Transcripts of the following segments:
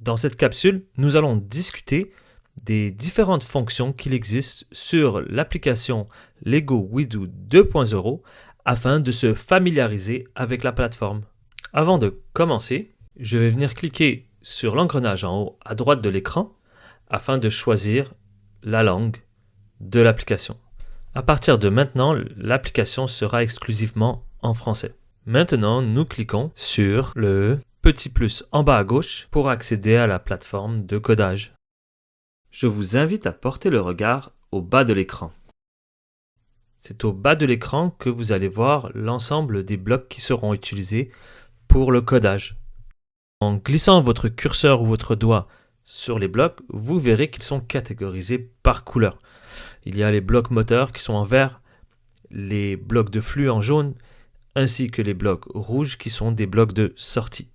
Dans cette capsule, nous allons discuter des différentes fonctions qu'il existe sur l'application Lego WeDo 2.0 afin de se familiariser avec la plateforme. Avant de commencer, je vais venir cliquer sur l'engrenage en haut à droite de l'écran afin de choisir la langue de l'application. À partir de maintenant, l'application sera exclusivement en français. Maintenant, nous cliquons sur le petit plus en bas à gauche pour accéder à la plateforme de codage. Je vous invite à porter le regard au bas de l'écran. C'est au bas de l'écran que vous allez voir l'ensemble des blocs qui seront utilisés pour le codage. En glissant votre curseur ou votre doigt sur les blocs, vous verrez qu'ils sont catégorisés par couleur. Il y a les blocs moteurs qui sont en vert, les blocs de flux en jaune, ainsi que les blocs rouges qui sont des blocs de sortie.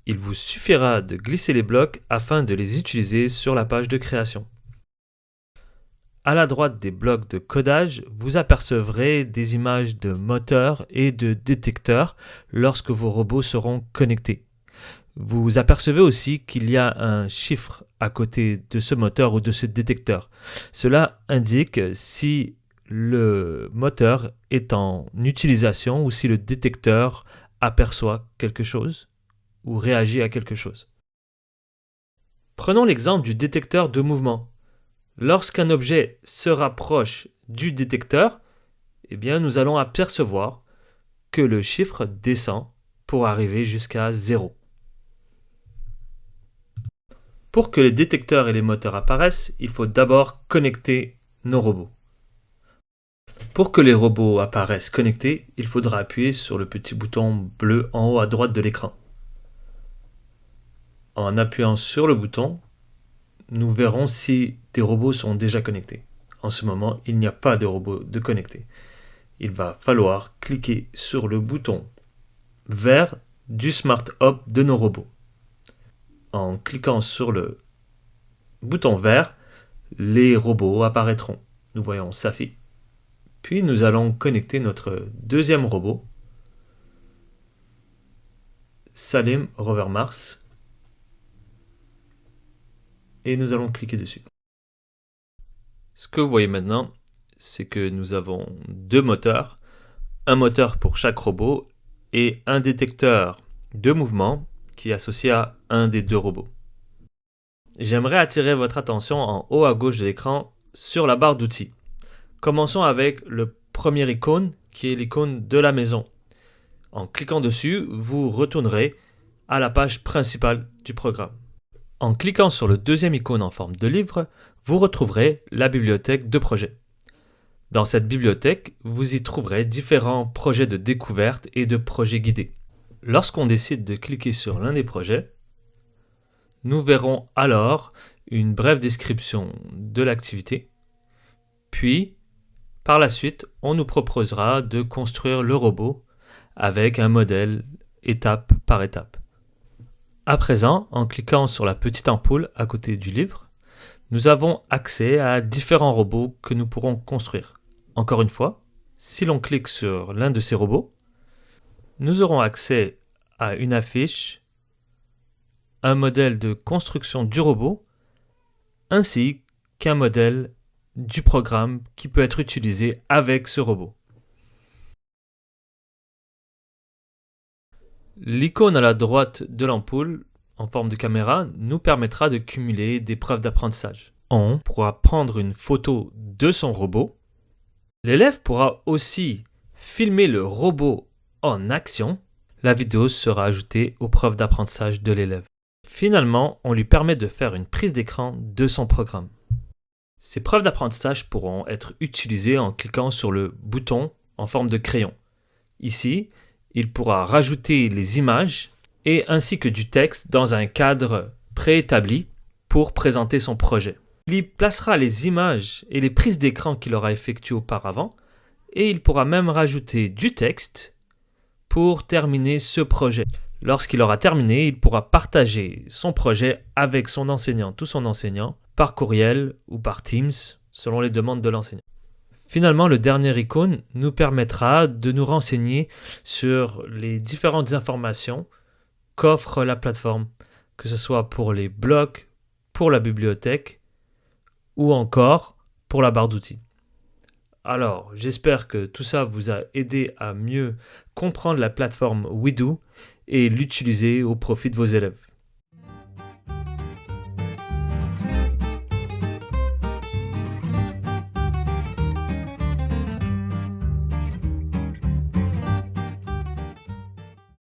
Il vous suffira de glisser les blocs afin de les utiliser sur la page de création. À la droite des blocs de codage, vous apercevrez des images de moteurs et de détecteurs lorsque vos robots seront connectés. Vous apercevez aussi qu'il y a un chiffre à côté de ce moteur ou de ce détecteur. Cela indique si le moteur est en utilisation ou si le détecteur aperçoit quelque chose ou réagit à quelque chose. Prenons l'exemple du détecteur de mouvement. Lorsqu'un objet se rapproche du détecteur, nous allons apercevoir que le chiffre descend pour arriver jusqu'à 0. Pour que les détecteurs et les moteurs apparaissent, il faut d'abord connecter nos robots. Pour que les robots apparaissent connectés, il faudra appuyer sur le petit bouton bleu en haut à droite de l'écran. En appuyant sur le bouton, nous verrons si des robots sont déjà connectés. En ce moment, il n'y a pas de robots de connectés. Il va falloir cliquer sur le bouton vert du Smart Hub de nos robots. En cliquant sur le bouton vert, les robots apparaîtront. Nous voyons Safi. Puis nous allons connecter notre deuxième robot, Salim Rover Mars. Et nous allons cliquer dessus. Ce que vous voyez maintenant, c'est que nous avons deux moteurs, un moteur pour chaque robot et un détecteur de mouvement qui est associé à un des deux robots. J'aimerais attirer votre attention en haut à gauche de l'écran sur la barre d'outils. Commençons avec le premier icône qui est l'icône de la maison. En cliquant dessus, vous retournerez à la page principale du programme. En cliquant sur le deuxième icône en forme de livre, vous retrouverez la bibliothèque de projets. Dans cette bibliothèque, vous y trouverez différents projets de découverte et de projets guidés. Lorsqu'on décide de cliquer sur l'un des projets, nous verrons alors une brève description de l'activité, puis par la suite, on nous proposera de construire le robot avec un modèle étape par étape. À présent, en cliquant sur la petite ampoule à côté du livre, nous avons accès à différents robots que nous pourrons construire. Encore une fois, si l'on clique sur l'un de ces robots, nous aurons accès à une affiche, un modèle de construction du robot, ainsi qu'un modèle du programme qui peut être utilisé avec ce robot. L'icône à la droite de l'ampoule, en forme de caméra, nous permettra de cumuler des preuves d'apprentissage. On pourra prendre une photo de son robot. L'élève pourra aussi filmer le robot en action. La vidéo sera ajoutée aux preuves d'apprentissage de l'élève. Finalement, on lui permet de faire une prise d'écran de son programme. Ces preuves d'apprentissage pourront être utilisées en cliquant sur le bouton en forme de crayon. Ici, il pourra rajouter les images et ainsi que du texte dans un cadre préétabli pour présenter son projet. Il y placera les images et les prises d'écran qu'il aura effectuées auparavant et il pourra même rajouter du texte pour terminer ce projet. Lorsqu'il aura terminé, il pourra partager son projet avec son enseignant ou son enseignant par courriel ou par Teams selon les demandes de l'enseignant. Finalement, le dernier icône nous permettra de nous renseigner sur les différentes informations qu'offre la plateforme, que ce soit pour les blocs, pour la bibliothèque ou encore pour la barre d'outils. Alors, j'espère que tout ça vous a aidé à mieux comprendre la plateforme WeDo et l'utiliser au profit de vos élèves.